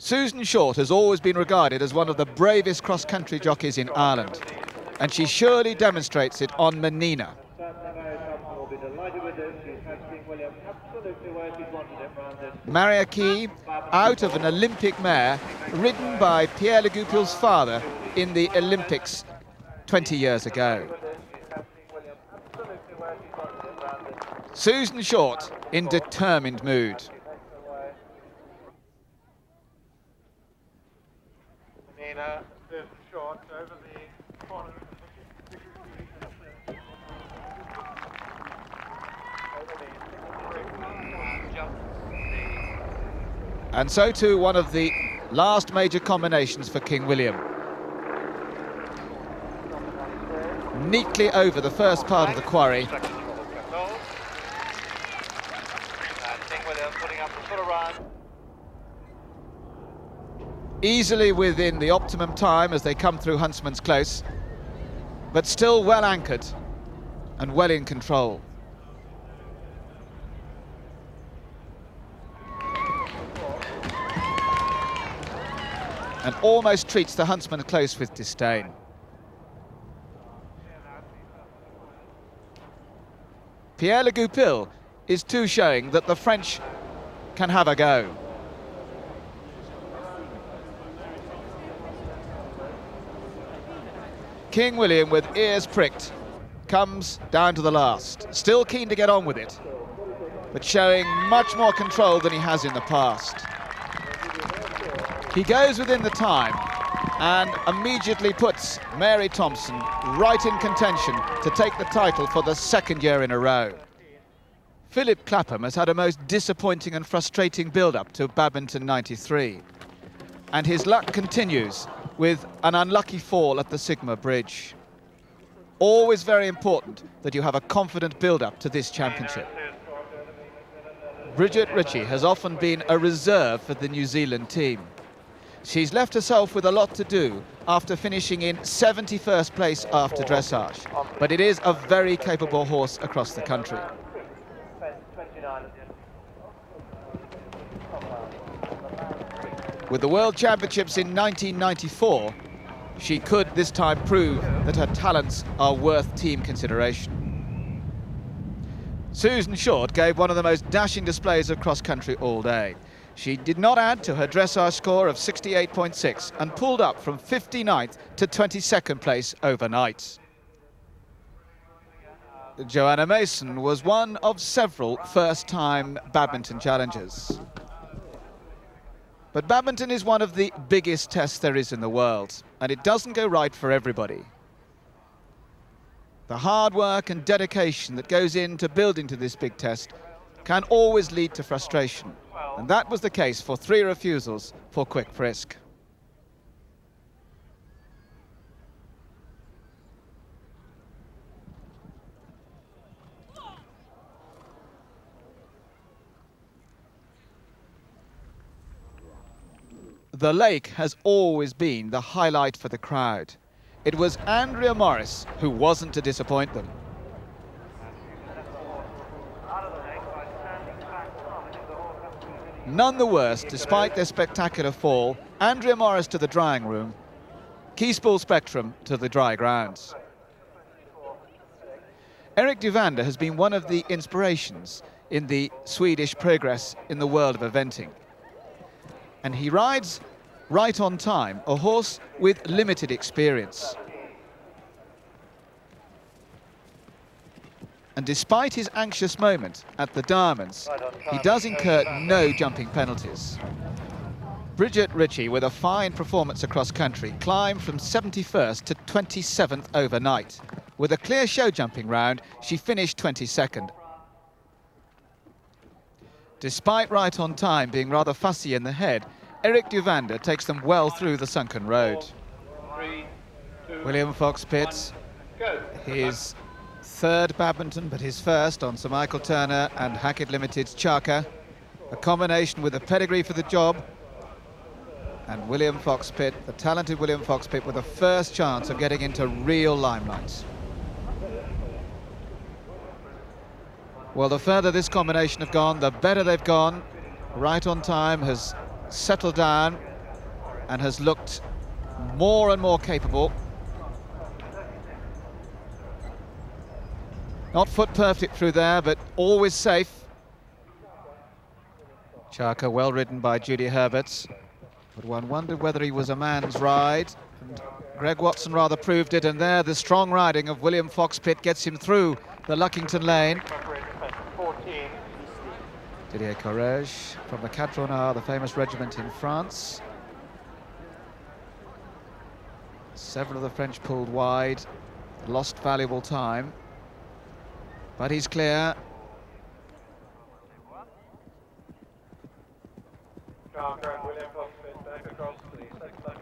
Susan Short has always been regarded as one of the bravest cross-country jockeys in Ireland, and she surely demonstrates it on Menina. Maria Key, out of an Olympic mare, ridden by Pierre Le Goupil's father in the Olympics 20 years ago. Susan Short in determined mood. Short over the corner. And so too one of the last major combinations for King William. Neatly over the first part of the quarry. Easily within the optimum time as they come through Huntsman's Close, but still well anchored and well in control. And almost treats the Huntsman Close with disdain. Pierre Le Goupil is too showing that the French can have a go. King William, with ears pricked, comes down to the last. Still keen to get on with it, but showing much more control than he has in the past. He goes within the time and immediately puts Mary Thompson right in contention to take the title for the second year in a row. Philip Clapham has had a most disappointing and frustrating build-up to Badminton 93. And his luck continues with an unlucky fall at the Sigma Bridge. Always very important that you have a confident build-up to this championship. Bridget Ritchie has often been a reserve for the New Zealand team. She's left herself with a lot to do after finishing in 71st place after dressage, but it is a very capable horse across the country. With the World Championships in 1994, she could this time prove that her talents are worth team consideration. Susan Short gave one of the most dashing displays of cross-country all day. She did not add to her dressage score of 68.6 and pulled up from 59th to 22nd place overnight. Joanna Mason was one of several first-time badminton challengers. But badminton is one of the biggest tests there is in the world, and it doesn't go right for everybody. The hard work and dedication that goes into building to this big test can always lead to frustration, and that was the case for 3 refusals for Quick Frisk. The Lake has always been the highlight for the crowd. It was Andrea Morris who wasn't to disappoint them. None the worse, despite their spectacular fall, Andrea Morris to the drying room, Keyspool Spectrum to the dry grounds. Erik Duvander has been one of the inspirations in the Swedish progress in the world of eventing. And he rides right on time, a horse with limited experience. And despite his anxious moment at the Diamonds, he does incur no jumping penalties. Bridget Ritchie, with a fine performance across country, climbed from 71st to 27th overnight. With a clear show jumping round, she finished 22nd. Despite right on time being rather fussy in the head, Erik Duvander takes them well through the sunken road. William Fox Pitt, his third badminton, but his first on Sir Michael Turner and Hackett Limited's Chaka. A combination with a pedigree for the job. And William Fox Pitt, the talented William Fox Pitt, with the first chance of getting into real limelight. Well, the further this combination have gone, the better they've gone. Right on time has settled down and has looked more and more capable. Not foot perfect through there, but always safe. Chaka well ridden by Judy Herberts, but one wondered whether he was a man's ride, and Greg Watson rather proved it, and there the strong riding of William Fox-Pitt gets him through the Luckington lane. 14. Didier Corrège from the Cadronard, the famous regiment in France. Several of the French pulled wide, lost valuable time, but he's clear.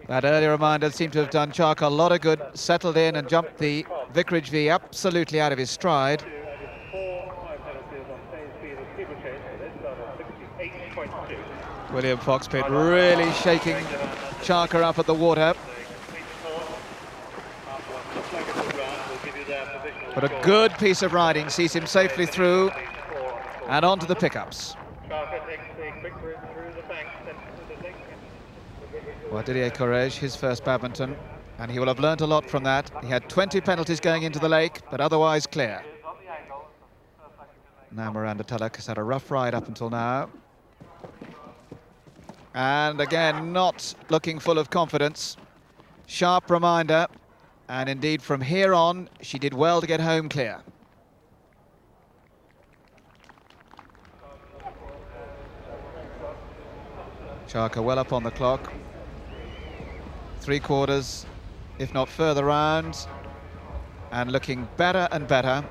That early reminder seemed to have done Chaka a lot of good, settled in and jumped the Vicarage V absolutely out of his stride. William Fox-Pitt really shaking Chaka up at the water. But a good piece of riding sees him safely through and onto the pickups. Well, Didier Corrège, his first Badminton, and he will have learnt a lot from that. He had 20 penalties going into the lake, but otherwise clear. Now Miranda Tulloch has had a rough ride up until now. And again, not looking full of confidence. Sharp reminder, and indeed from here on, she did well to get home clear. Chaka well up on the clock. 3/4, if not further rounds, and looking better and better.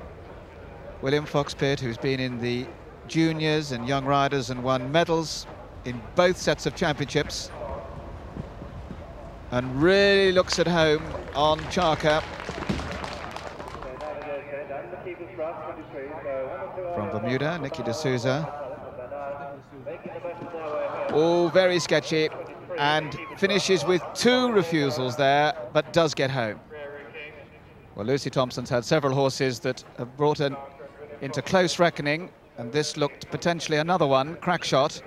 William Fox-Pitt, who's been in the juniors and young riders and won medals in both sets of championships, and really looks at home on Chaka. From Bermuda, Nicky D'Souza. Oh, very sketchy, and finishes with 2 refusals there, but does get home. Well, Lucy Thompson's had several horses that have brought her into close reckoning, and this looked potentially another one, Crackshot.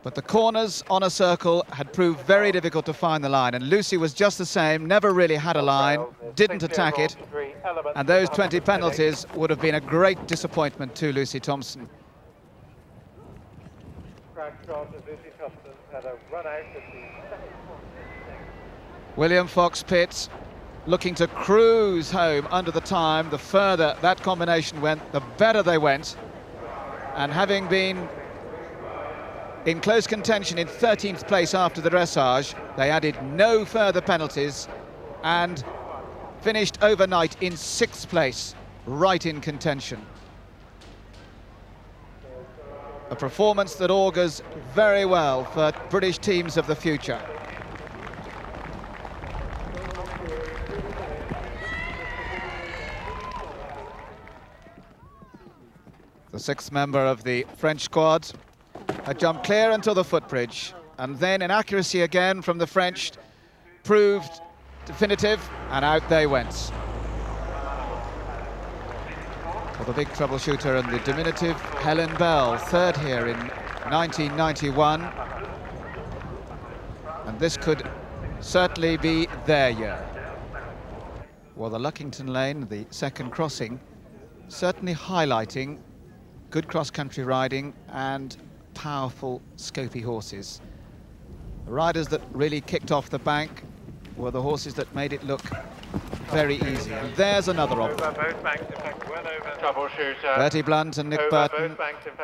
But the corners on a circle had proved very difficult to find the line, and Lucy was just the same, never really had a line, didn't attack it, and those 20 penalties would have been a great disappointment to Lucy Thompson. William Fox-Pitt looking to cruise home under the time. The further that combination went, the better they went, and having been in close contention in 13th place after the dressage, they added no further penalties and finished overnight in 6th place, right in contention. A performance that augurs very well for British teams of the future. The 6th member of the French squad had jumped clear until the footbridge, and then inaccuracy again from the French proved definitive, and out they went. For the big troubleshooter and the diminutive Helen Bell, 3rd here in 1991. And this could certainly be their year. Well, the Luckington Lane, the 2nd crossing, certainly highlighting good cross-country riding and powerful, scopy horses. The riders that really kicked off the bank were the horses that made it look very easy. And there's another of them. Bertie Blunt and Nick Burton,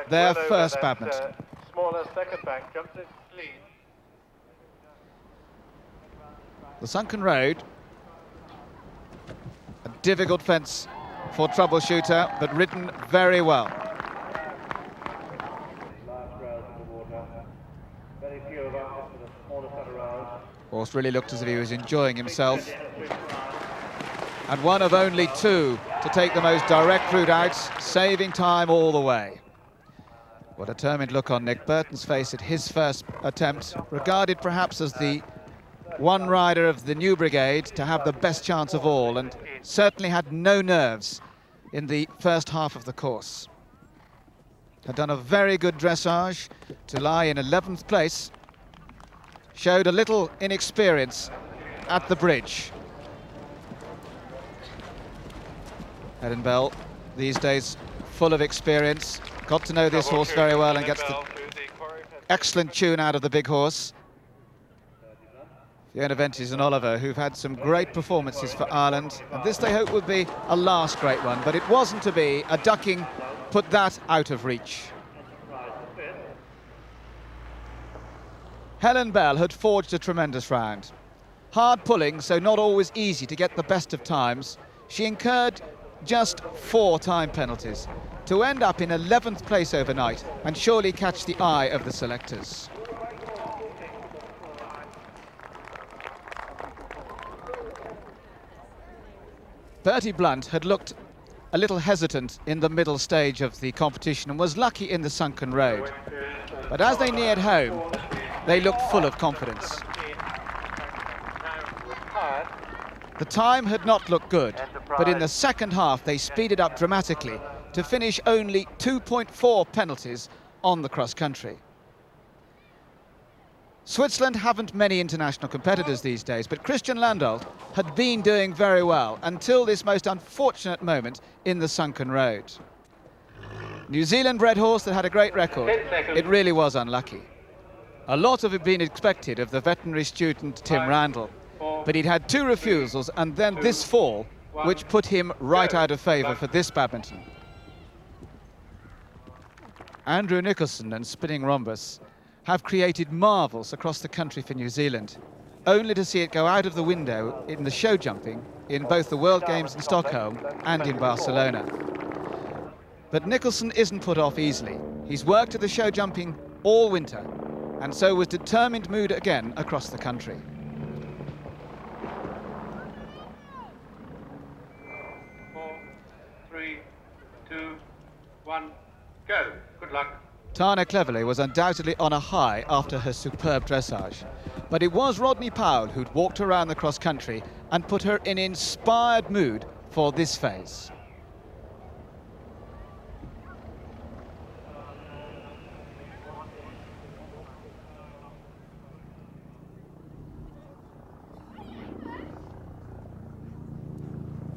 their first Badminton. Smaller second bank jumps its lead. The sunken road, a difficult fence for troubleshooter, but ridden very well. Horse really looked as if he was enjoying himself. And one of only 2 to take the most direct route out, saving time all the way. What a determined look on Nick Burton's face at his first attempt, regarded perhaps as the one rider of the new brigade to have the best chance of all, and certainly had no nerves in the first half of the course. Had done a very good dressage, to lie in 11th place. Showed a little inexperience at the bridge. Helen Bell, these days full of experience, got to know this horse very well and gets the excellent tune out of the big horse. Fiona Ventis and Oliver, who've had some great performances for Ireland, and this they hope would be a last great one, but it wasn't to be. A ducking put that out of reach. Helen Bell had forged a tremendous round. Hard pulling, so not always easy to get the best of times. She incurred just 4 time penalties to end up in 11th place overnight and surely catch the eye of the selectors. Bertie Blunt had looked a little hesitant in the middle stage of the competition and was lucky in the sunken road. But as they neared home, they looked full of confidence. The time had not looked good, but in the second half they speeded up dramatically to finish only 2.4 penalties on the cross-country. Switzerland haven't many international competitors these days, but Christian Landolt had been doing very well until this most unfortunate moment in the sunken road. New Zealand bred horse that had a great record, it really was unlucky. A lot had been expected of the veterinary student Tim Randall, but he'd had 2 refusals and then this fall, which put him right out of favour for this Badminton. Andrew Nicholson and Spinning Rhombus have created marvels across the country for New Zealand, only to see it go out of the window in the show jumping in both the World Games in Stockholm and in Barcelona. But Nicholson isn't put off easily. He's worked at the show jumping all winter, and so was determined to move again across the country. Four, three, two, one, go. Good luck. Tana Cleverley was undoubtedly on a high after her superb dressage, but it was Rodney Powell who'd walked around the cross-country and put her in inspired mood for this phase.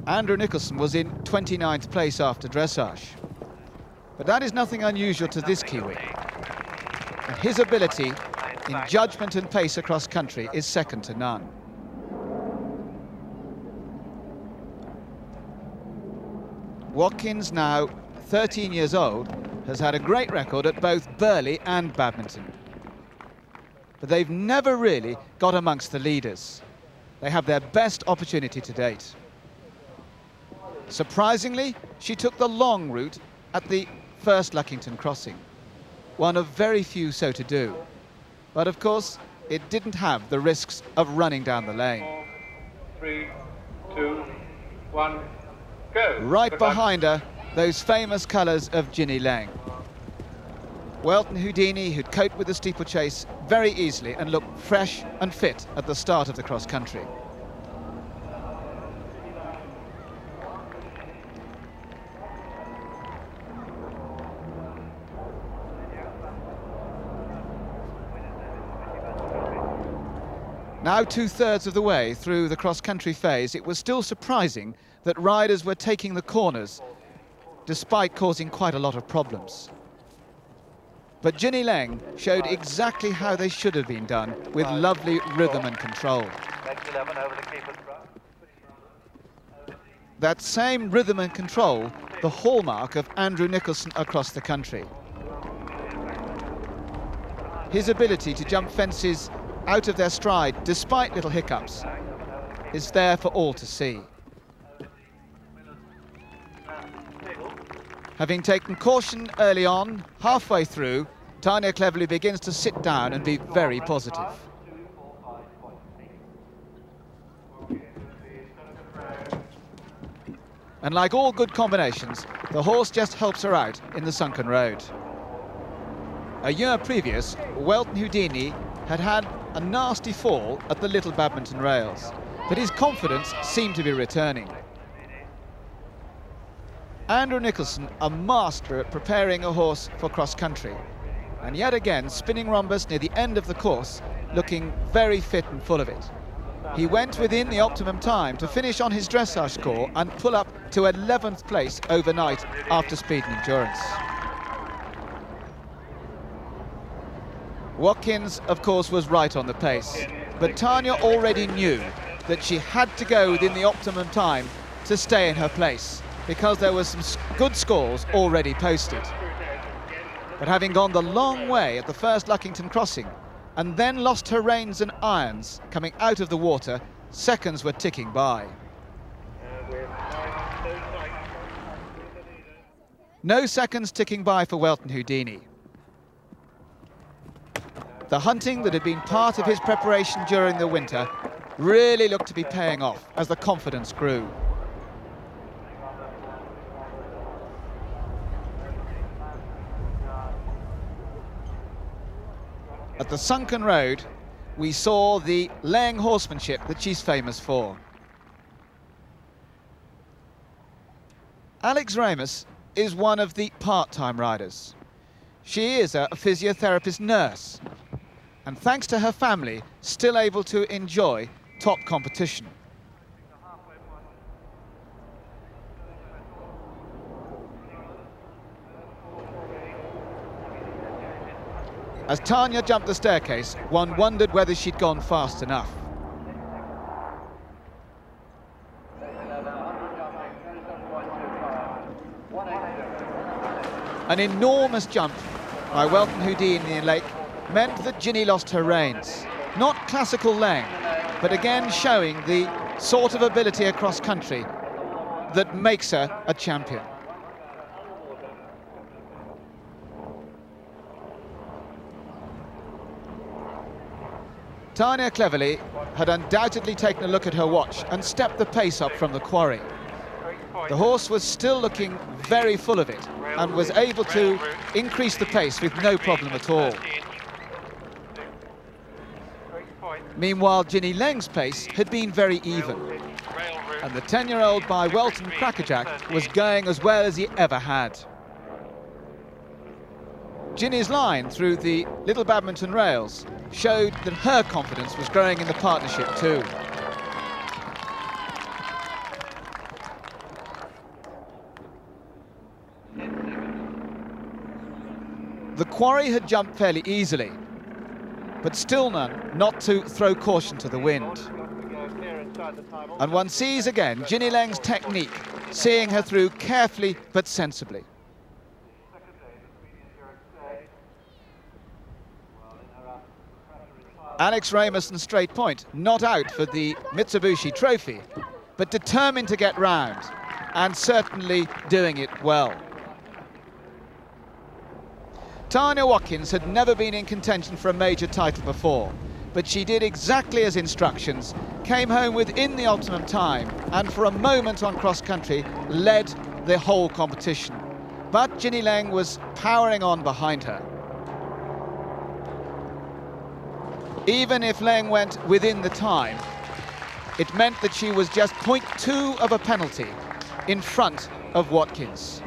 Andrew Nicholson was in 29th place after dressage. But that is nothing unusual to this Kiwi. And his ability in judgment and pace across country is second to none. Watkins, now 13 years old, has had a great record at both Burghley and Badminton. But they've never really got amongst the leaders. They have their best opportunity to date. Surprisingly, she took the long route at the first Luckington crossing, one of very few so to do. But of course, it didn't have the risks of running down the lane. 4, 3, 2, 1, go. Right behind her, those famous colours of Ginny Lang. Welton Houdini, who'd coped with the steeplechase very easily and looked fresh and fit at the start of the cross-country. Now 2/3 of the way through the cross-country phase, it was still surprising that riders were taking the corners, despite causing quite a lot of problems. But Ginny Lang showed exactly how they should have been done, with lovely rhythm and control. That same rhythm and control, the hallmark of Andrew Nicholson across the country. His ability to jump fences out of their stride, despite little hiccups, is there for all to see. Having taken caution early on, halfway through, Tanya Cleverley begins to sit down and be very positive. And like all good combinations, the horse just helps her out in the sunken road. A year previous, Welton Houdini had had a nasty fall at the Little Badminton Rails, but his confidence seemed to be returning. Andrew Nicholson, a master at preparing a horse for cross-country, And yet again, spinning rhombus near the end of the course, looking very fit and full of it. He went within the optimum time to finish on his dressage score and pull up to 11th place overnight after speed and endurance. Watkins, of course, was right on the pace, but Tanya already knew that she had to go within the optimum time to stay in her place, because there were some good scores already posted. But having gone the long way at the first Luckington crossing, and then lost her reins and irons coming out of the water, seconds were ticking by. No seconds ticking by for Welton Houdini. The hunting that had been part of his preparation during the winter really looked to be paying off as the confidence grew. At the sunken road, we saw the laying horsemanship that she's famous for. Alex Ramus is one of the part-time riders. She is a physiotherapist nurse, and thanks to her family, still able to enjoy top competition. As Tanya jumped the staircase, one wondered whether she'd gone fast enough. An enormous jump by Welton Houdini in Lake meant that Ginny lost her reins. Not classical laying, but again showing the sort of ability across country that makes her a champion. Tanya cleverly had undoubtedly taken a look at her watch and stepped the pace up from the quarry. The horse was still looking very full of it and was able to increase the pace with no problem at all. Meanwhile, Ginny Leng's pace had been very even, and the 10-year-old by Welton Crackerjack was going as well as he ever had. Ginny's line through the little Badminton rails showed that her confidence was growing in the partnership too. The quarry had jumped fairly easily, but still not to throw caution to the wind. And one sees again Ginny Leng's technique, seeing her through carefully but sensibly. Alex Ramus and Straight Point not out for the Mitsubishi Trophy, but determined to get round, and certainly doing it well. Tanya Watkins had never been in contention for a major title before, but she did exactly as instructions, came home within the optimum time, and for a moment on cross-country led the whole competition. But Ginny Leng was powering on behind her. Even if Leng went within the time, it meant that she was just 0.2 of a penalty in front of Watkins.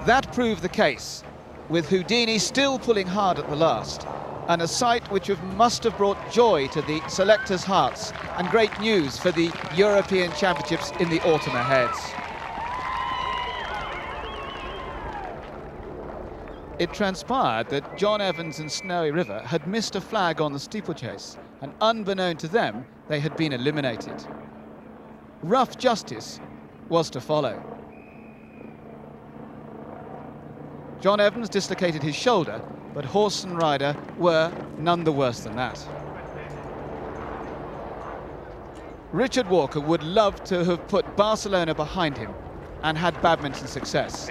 That proved the case, with Houdini still pulling hard at the last, and a sight which must have brought joy to the selectors' hearts and great news for the European Championships in the autumn ahead. It transpired that John Evans and Snowy River had missed a flag on the steeplechase, and unbeknown to them, they had been eliminated. Rough justice was to follow. John Evans dislocated his shoulder, but horse and rider were none the worse than that. Richard Walker would love to have put Barcelona behind him and had badminton success.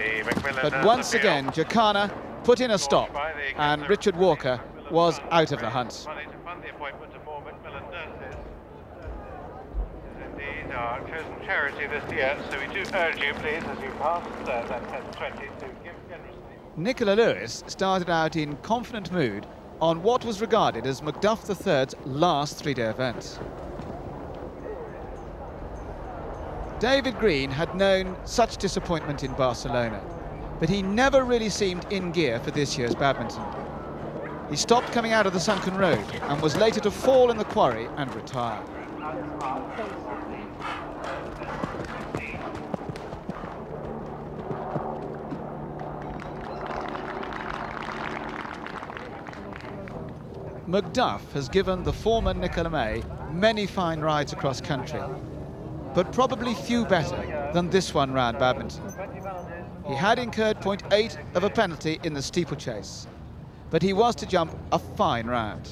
But once again, Jacana put in a stop, and Richard Walker was out of the hunt. Indeed, our chosen charity this year, so we do urge you, please, as you pass that 10-20, to give generously. Nicola Lewis started out in confident mood on what was regarded as Macduff III's last three-day event. David Green had known such disappointment in Barcelona, but he never really seemed in gear for this year's badminton. He stopped coming out of the sunken road and was later to fall in the quarry and retire. Macduff has given the former Nicola May many fine rides across country, but probably few better than this one round badminton. He had incurred 0.8 of a penalty in the steeplechase, but he was to jump a fine round.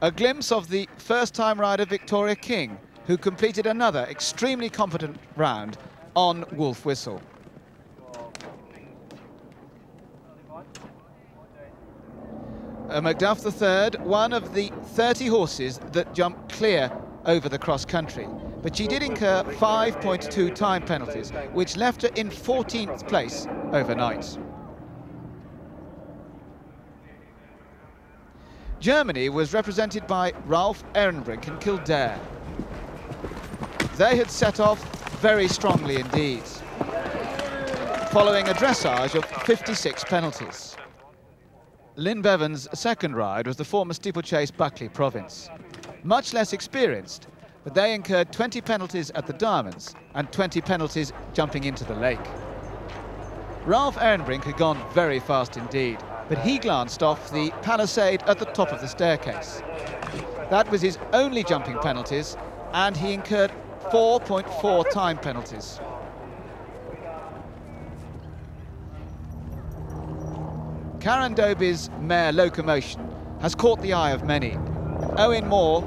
A glimpse of the first-time rider Victoria King, who completed another extremely competent round on Wolf Whistle. Macduff III, one of the 30 horses that jumped clear over the cross-country, but she did incur 5.2 time penalties, which left her in 14th place overnight. Germany was represented by Ralph Ehrenbrink and Kildare. They had set off very strongly indeed, following a dressage of 56 penalties. Lynn Bevan's second ride was the former steeplechase Buckley Province. Much less experienced, but they incurred 20 penalties at the Diamonds and 20 penalties jumping into the lake. Ralph Ehrenbrink had gone very fast indeed, but he glanced off the palisade at the top of the staircase. That was his only jumping penalties, and he incurred 4.4 time penalties. Karen Doby's mare Locomotion has caught the eye of many. Owen Moore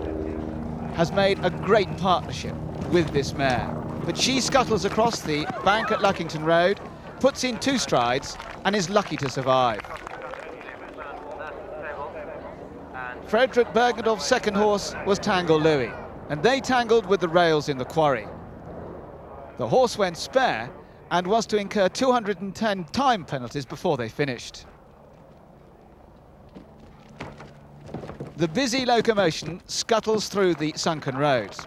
has made a great partnership with this mare, but she scuttles across the bank at Luckington Road, puts in 2 strides and is lucky to survive. Frederick Bergedorf's second horse was Tangle Louis, and they tangled with the rails in the quarry. The horse went spare and was to incur 210 time penalties before they finished. The busy Locomotion scuttles through the sunken roads,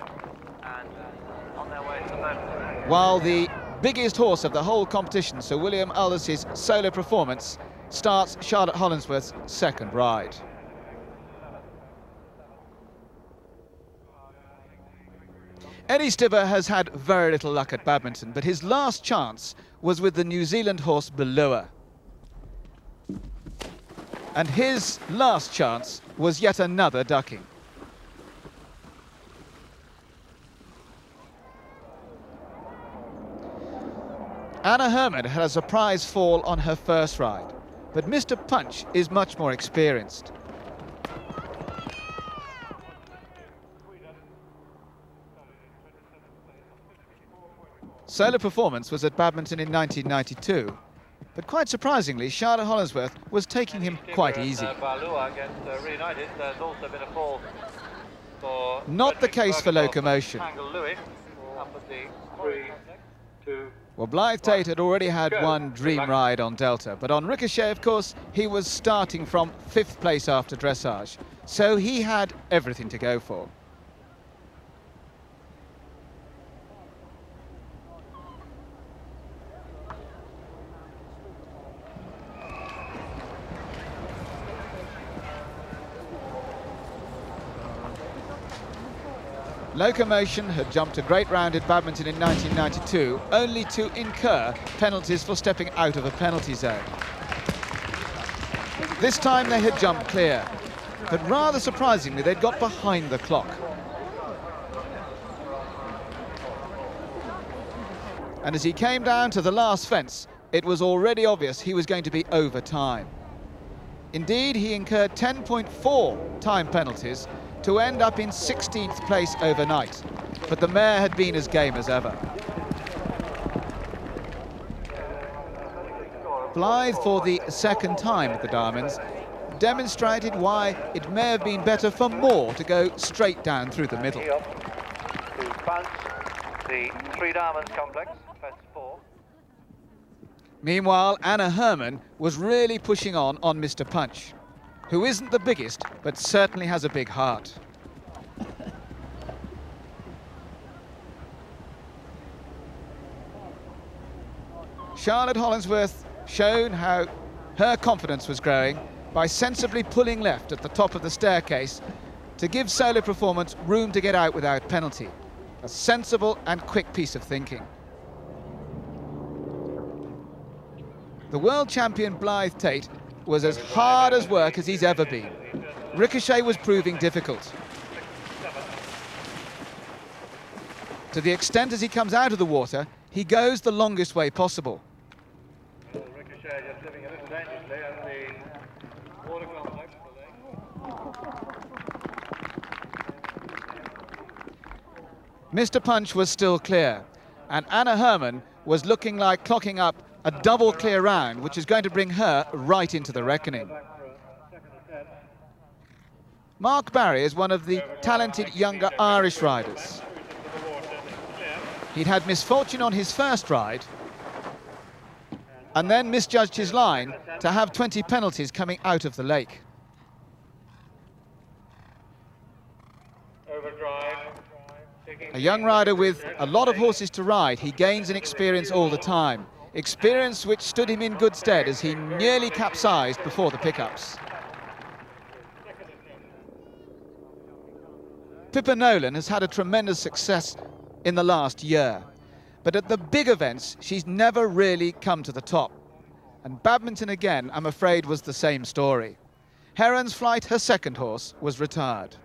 while the biggest horse of the whole competition, Sir William Alders's solo performance, starts Charlotte Hollingsworth's second ride. Eddie Stibber has had very little luck at badminton, but his last chance was with the New Zealand horse Belua. And his last chance was yet another ducking. Anna Herman had a surprise fall on her first ride, but Mr. Punch is much more experienced. Solo performance was at Badminton in 1992, but quite surprisingly, Charlotte Hollingsworth was taking him quite easy. Not the case for Locomotion. Well, Blythe Tate had already had one dream ride on Delta, but on Ricochet, of course, he was starting from 5th place after dressage, so he had everything to go for. Locomotion had jumped a great round at Badminton in 1992, only to incur penalties for stepping out of a penalty zone. This time they had jumped clear, but rather surprisingly they'd got behind the clock. And as he came down to the last fence, it was already obvious he was going to be over time. Indeed, he incurred 10.4 time penalties to end up in 16th place overnight, but the mare had been as game as ever. Blythe, for the second time at the Diamonds, demonstrated why it may have been better for Moore to go straight down through the middle. To Punch, the 3 Diamonds complex, fence 4. Meanwhile, Anna Herman was really pushing on Mr. Punch, who isn't the biggest, but certainly has a big heart. Charlotte Hollingsworth showed how her confidence was growing by sensibly pulling left at the top of the staircase to give Solo Performance room to get out without penalty. A sensible and quick piece of thinking. The world champion Blythe Tate was as hard as work as he's ever been. Ricochet was proving difficult. To the extent as he comes out of the water, he goes the longest way possible. Ricochet just living a little dangerously and the water complex. Mr. Punch was still clear, and Anna Herman was looking like clocking up a double clear round, which is going to bring her right into the reckoning. Mark Barry is one of the talented younger Irish riders. He'd had misfortune on his first ride and then misjudged his line to have 20 penalties coming out of the lake. A young rider with a lot of horses to ride, he gains in experience all the time. Experience which stood him in good stead as he nearly capsized before the pickups. Pippa Nolan has had a tremendous success in the last year, but at the big events she's never really come to the top. And Badminton again, I'm afraid, was the same story. Heron's Flight, her second horse, was retired.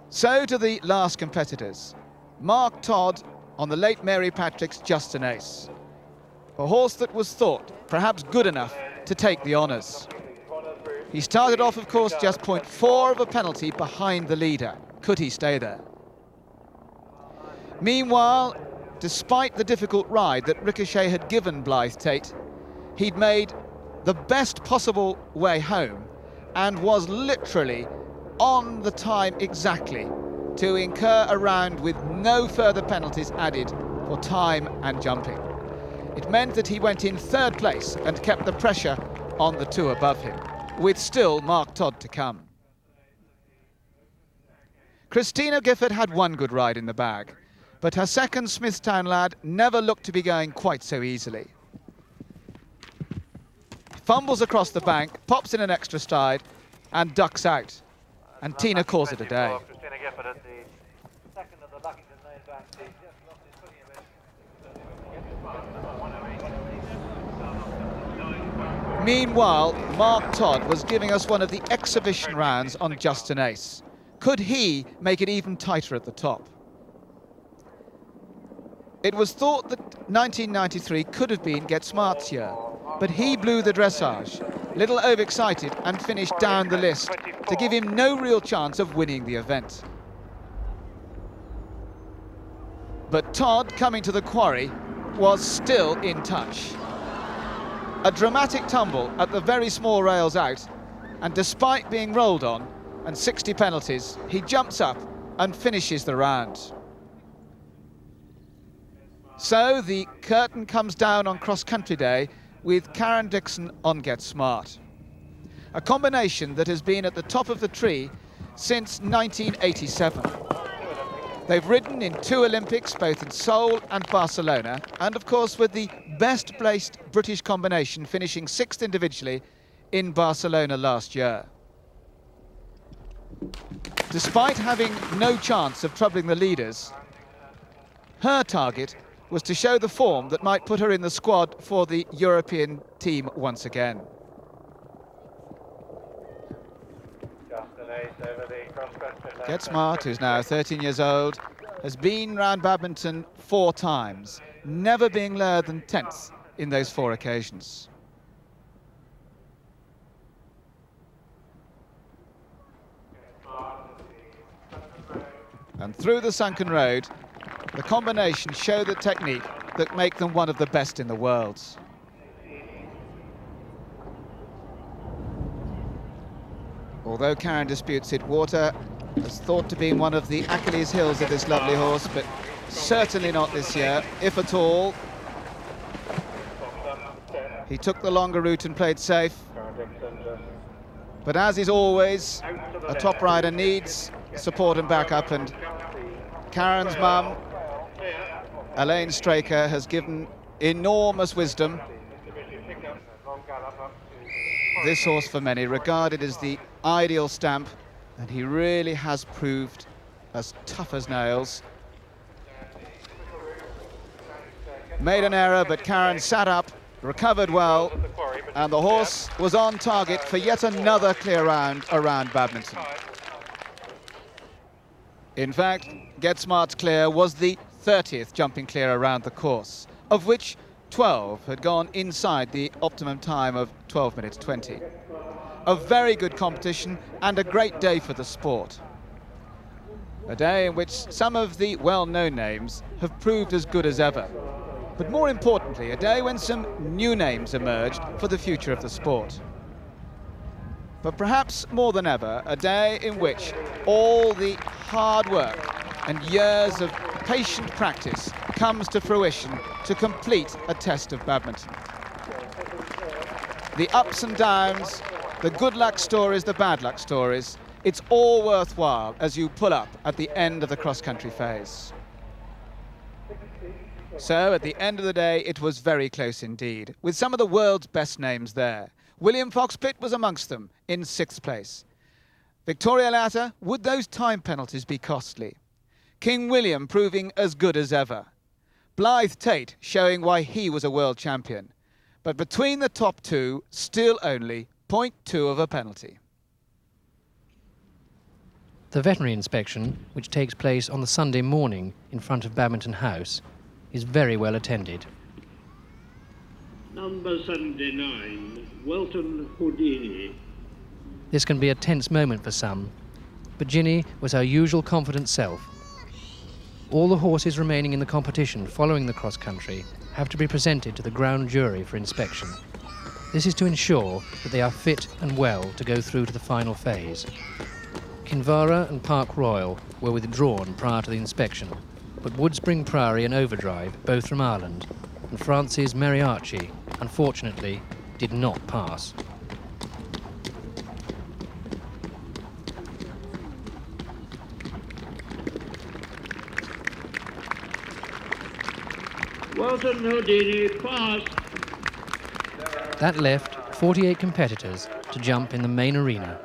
So to the last competitors. Mark Todd on the late Mary Patrick's Just an Ace. A horse that was thought perhaps good enough to take the honours. He started off, of course, just 0.4 of a penalty behind the leader. Could he stay there? Meanwhile, despite the difficult ride that Ricochet had given Blythe Tate, he'd made the best possible way home and was literally on the time exactly to incur a round with no further penalties added for time and jumping. It meant that he went in third place and kept the pressure on the two above him, with still Mark Todd to come. Christina Gifford had one good ride in the bag, but her second Smithtown lad never looked to be going quite so easily. Fumbles across the bank, pops in an extra stride and ducks out. And Tina calls it a day. Meanwhile, Mark Todd was giving us one of the exhibition rounds on Just an Ace. Could he make it even tighter at the top? It was thought that 1993 could have been Get Smart's year, but he blew the dressage, a little overexcited, and finished down the list to give him no real chance of winning the event. But Todd, coming to the quarry, was still in touch. A dramatic tumble at the very small rails out, and despite being rolled on and 60 penalties, he jumps up and finishes the round. So the curtain comes down on Cross Country Day with Karen Dixon on Get Smart. A combination that has been at the top of the tree since 1987. They've ridden in 2 Olympics, both in Seoul and Barcelona, and of course with the best placed British combination finishing 6th individually in Barcelona last year. Despite having no chance of troubling the leaders, her target was to show the form that might put her in the squad for the European team once again. Get Smart, who's now 13 years old, has been round Badminton 4 times, never being lower than 10th in those 4 occasions. And through the sunken road, the combination show the technique that make them one of the best in the world. Although Karen disputes it, water is thought to be one of the Achilles heels of this lovely horse, but Certainly not this year, if at all. He took the longer route and played safe. But as is always, a top rider needs support and backup, and Karen's mum, Elaine Straker, has given enormous wisdom. This horse for many regarded as the ideal stamp, and he really has proved as tough as nails. Made an error, but Karen sat up, recovered well, and the horse was on target for yet another clear round around Badminton. In fact, Get Smart's clear was the 30th jumping clear around the course, of which 12 had gone inside the optimum time of 12 minutes 20. A very good competition and a great day for the sport. A day in which some of the well-known names have proved as good as ever. But more importantly, a day when some new names emerged for the future of the sport. But perhaps more than ever, a day in which all the hard work and years of patient practice comes to fruition to complete a test of badminton. The ups and downs, the good luck stories, the bad luck stories, it's all worthwhile as you pull up at the end of the cross-country phase. So, at the end of the day, it was very close indeed, with some of the world's best names there. William Fox-Pitt was amongst them, in 6th place. Victoria Latter, would those time penalties be costly? King William proving as good as ever. Blythe Tate showing why he was a world champion. But between the top two, still only 0.2 of a penalty. The veterinary inspection, which takes place on the Sunday morning in front of Badminton House, is very well attended. Number 79, Welton Houdini. This can be a tense moment for some, but Ginny was her usual confident self. All the horses remaining in the competition following the cross-country have to be presented to the ground jury for inspection. This is to ensure that they are fit and well to go through to the final phase. Kinvara and Park Royal were withdrawn prior to the inspection, but Woodspring Priory and Overdrive, both from Ireland, and France's Mary Archie, unfortunately, did not pass. Welton Houdini passed. That left 48 competitors to jump in the main arena.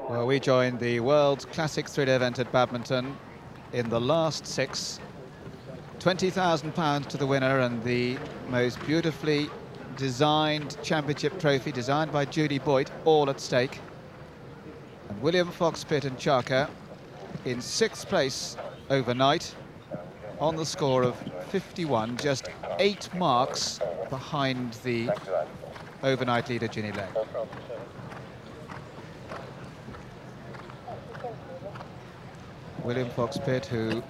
Well, we joined the World Classic three-day event at Badminton in the last 6. £20,000 to the winner, and the most beautifully designed championship trophy designed by Judy Boyd, all at stake. And William Fox-Pitt and Charker in 6th place overnight on the score of 51, just 8 marks behind the overnight leader Ginny Lane. William Fox-Pitt, who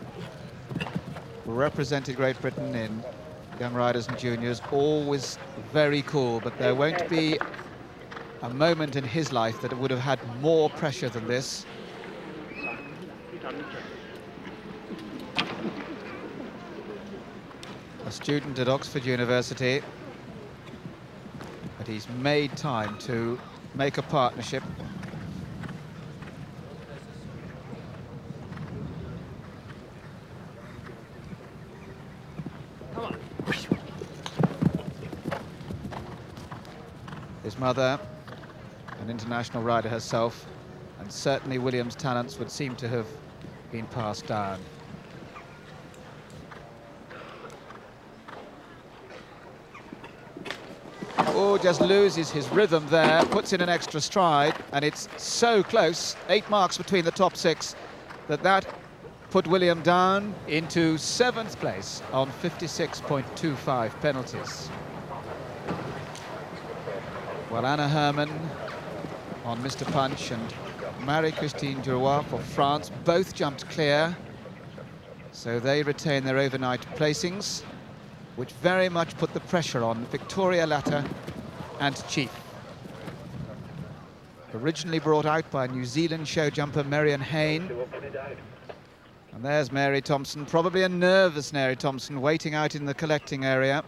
represented Great Britain in young riders and juniors, always very cool, but there won't be a moment in his life that would have had more pressure than this. A student at Oxford University, but he's made time to make a partnership. His mother, an international rider herself, and certainly William's talents would seem to have been passed down. Oh, just loses his rhythm there, puts in an extra stride, and it's so close, 8 marks between the top 6, that put William down into 7th place on 56.25 penalties. Well, Anna Herman on Mr. Punch and Marie-Christine Duroy for France both jumped clear, so they retain their overnight placings, which very much put the pressure on Victoria Latter and Chief. Originally brought out by New Zealand show jumper Marion Hayne, And there's Mary Thompson, probably a nervous Mary Thompson, waiting out in the collecting area.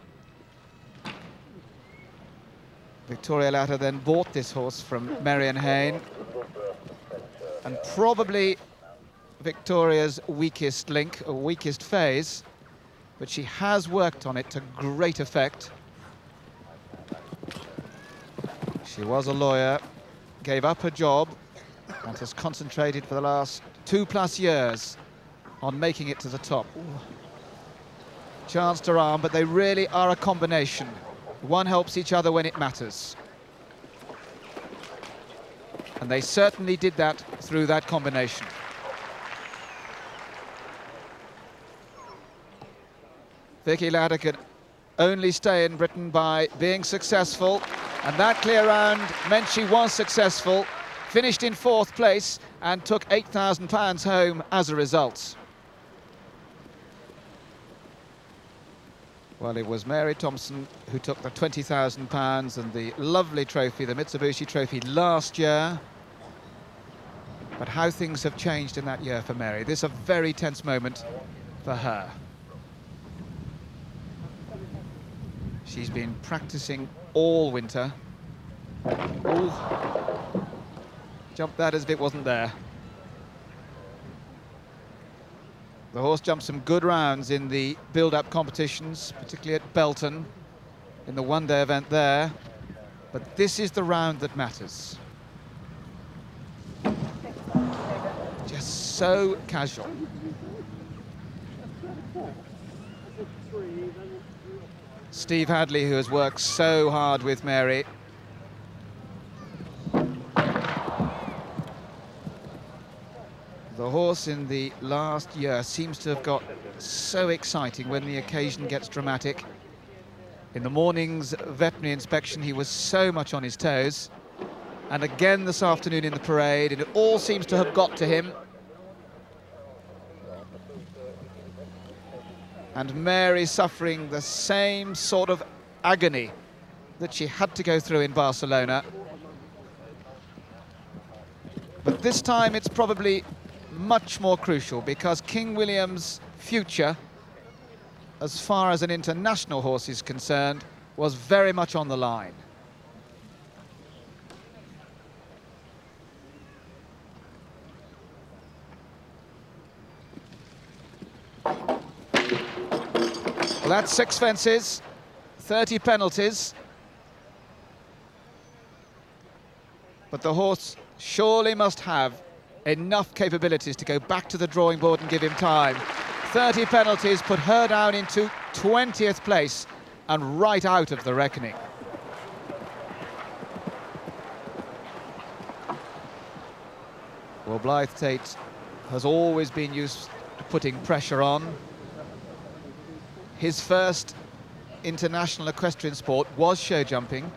Victoria Latta then bought this horse from Marion Hayne, and probably Victoria's weakest link, or weakest phase, but she has worked on it to great effect. She was a lawyer, gave up her job, and has concentrated for the last 2+ years on making it to the top. Chanced her arm, but they really are a combination. One helps each other when it matters. And they certainly did that through that combination. Vicky Latta could only stay in Britain by being successful, and that clear round meant she was successful, finished in 4th place and took £8,000 home as a result. Well, it was Mary Thompson who took the £20,000 and the lovely trophy, the Mitsubishi Trophy, last year. But how things have changed in that year for Mary. This is a very tense moment for her. She's been practicing all winter. Ooh. Jumped that as if it wasn't there. The horse jumped some good rounds in the build-up competitions, particularly at Belton, in the one-day event there. But this is the round that matters. Just so casual. Steve Hadley, who has worked so hard with Mary. The horse in the last year seems to have got so exciting when the occasion gets dramatic. In the morning's veterinary inspection, he was so much on his toes. And again this afternoon in the parade, and it all seems to have got to him. And Mary suffering the same sort of agony that she had to go through in Barcelona. But this time it's probably much more crucial, because King William's future, as far as an international horse is concerned, was very much on the line. Well, that's 6 fences, 30 penalties. But the horse surely must have enough capabilities to go back to the drawing board and give him time. 30 penalties put her down into 20th place and right out of the reckoning. Well, Blythe Tate has always been used to putting pressure on. His first international equestrian sport was show jumping.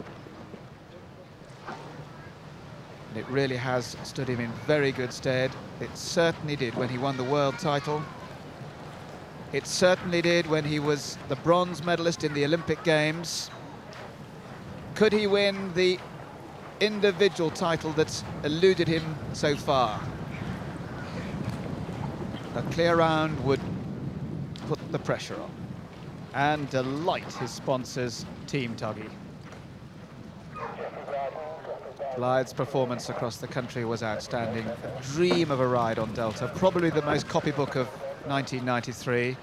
And it really has stood him in very good stead. It certainly did when he won the world title. It certainly did when he was the bronze medalist in the Olympic Games. Could he win the individual title that's eluded him so far? A clear round would put the pressure on and delight his sponsors, Team Tuggy. Blythe's performance across the country was outstanding. A dream of a ride on Delta, probably the most copybook of 1993.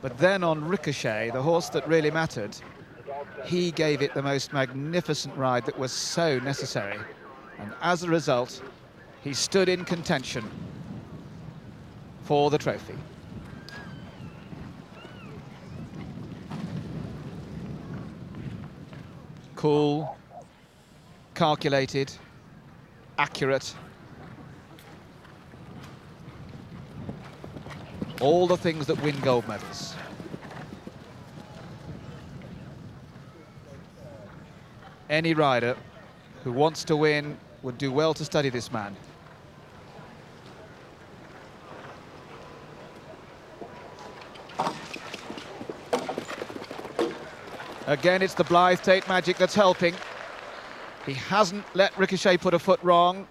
But then on Ricochet, the horse that really mattered, he gave it the most magnificent ride that was so necessary. And as a result, he stood in contention for the trophy. Cool, calculated, accurate. All the things that win gold medals. Any rider who wants to win would do well to study this man. Again, it's the Blythe Tate magic that's helping. He hasn't let Ricochet put a foot wrong.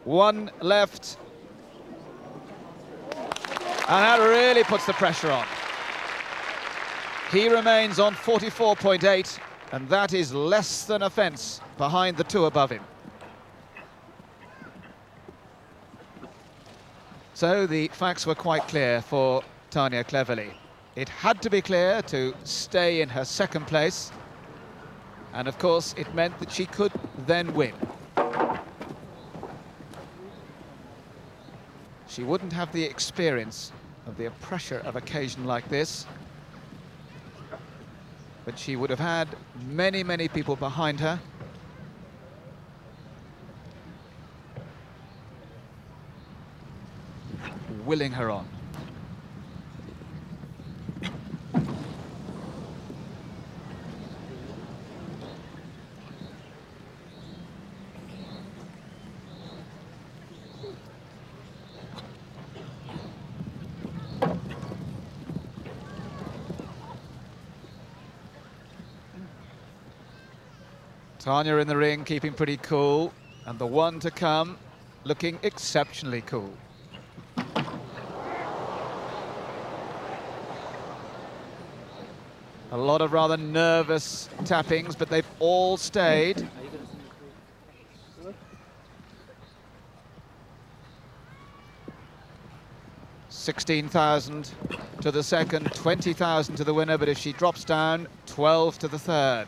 One left. And that really puts the pressure on. He remains on 44.8, and that is less than a fence behind the two above him. So the facts were quite clear for Tanya Cleverly. It had to be clear to stay in her second place, and of course it meant that she could then win. She wouldn't have the experience of the pressure of occasion like this, but she would have had many, many people behind her. Willing her on. Tanya in the ring, keeping pretty cool, and the one to come looking exceptionally cool. A lot of rather nervous tappings, but they've all stayed. $16,000 to the second, $20,000 to the winner, but if she drops down, 12 to the third.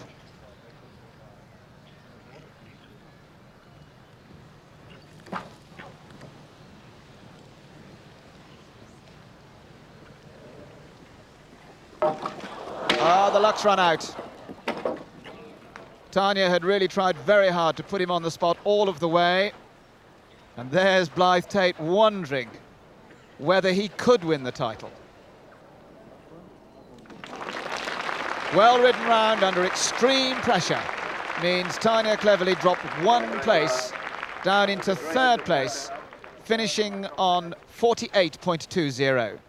The luck's run out. Tanya had really tried very hard to put him on the spot all of the way. And there's Blythe Tate wondering whether he could win the title. Well-ridden round under extreme pressure means Tanya Cleverly dropped one place down into third place, finishing on 48.20.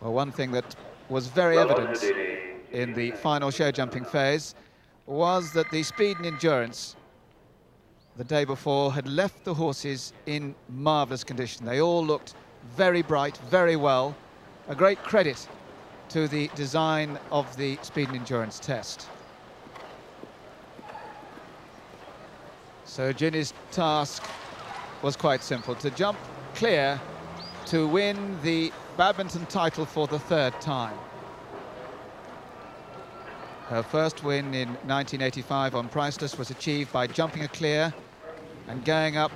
Well, one thing that was very evident in the final show jumping phase was that the speed and endurance the day before had left the horses in marvellous condition. They all looked very bright, very well. A great credit to the design of the speed and endurance test. So Ginny's task was quite simple, to jump clear to win the badminton title for the third time. Her first win in 1985 on Priceless was achieved by jumping a clear and going up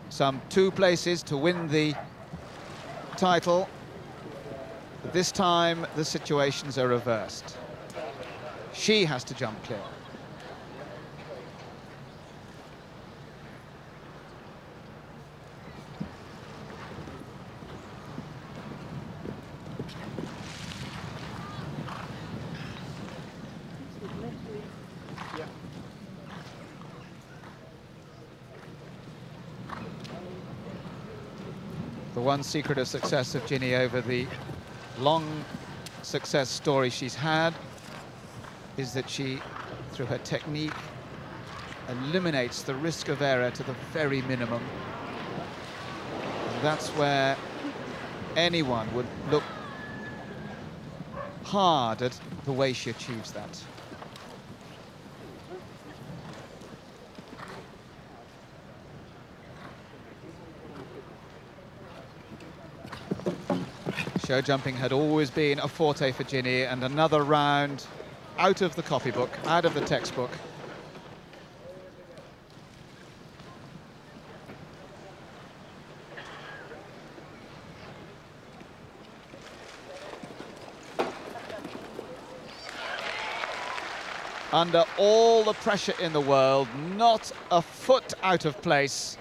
some 2 places to win the title. But this time the situations are reversed. She has to jump clear. The one secret of success of Ginny over the long success story she's had is that she, through her technique, eliminates the risk of error to the very minimum. And that's where anyone would look hard at the way she achieves that. Show jumping had always been a forte for Ginny, and another round out of the copybook, out of the textbook. Under all the pressure in the world, not a foot out of place.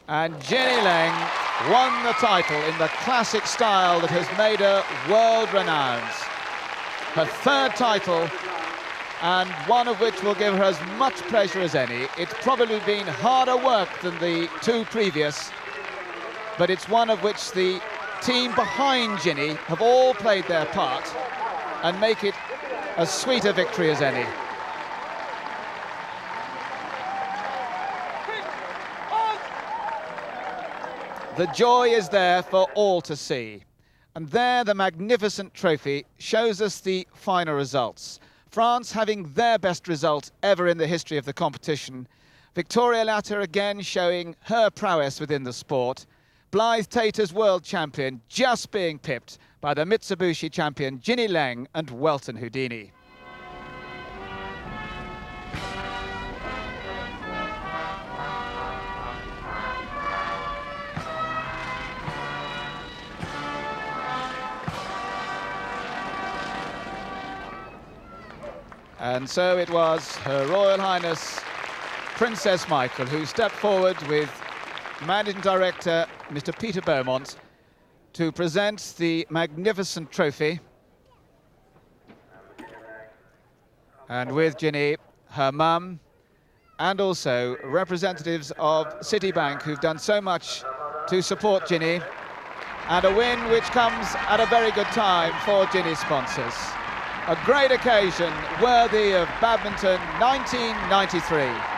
And Ginny Leng won the title in the classic style that has made her world-renowned. Her third title, and one of which will give her as much pleasure as any. It's probably been harder work than the 2 previous, but it's one of which the team behind Ginny have all played their part and make it as sweet a victory as any. The joy is there for all to see. And there the magnificent trophy shows us the final results. France having their best result ever in the history of the competition. Victoria Latter again showing her prowess within the sport. Blythe Tater's world champion just being pipped by the Mitsubishi champion Ginny Leng and Welton Houdini. And so it was Her Royal Highness Princess Michael who stepped forward with Managing Director Mr. Peter Beaumont to present the magnificent trophy. And with Ginny, her mum, and also representatives of Citibank who've done so much to support Ginny. And a win which comes at a very good time for Ginny's sponsors. A great occasion worthy of Badminton 1993.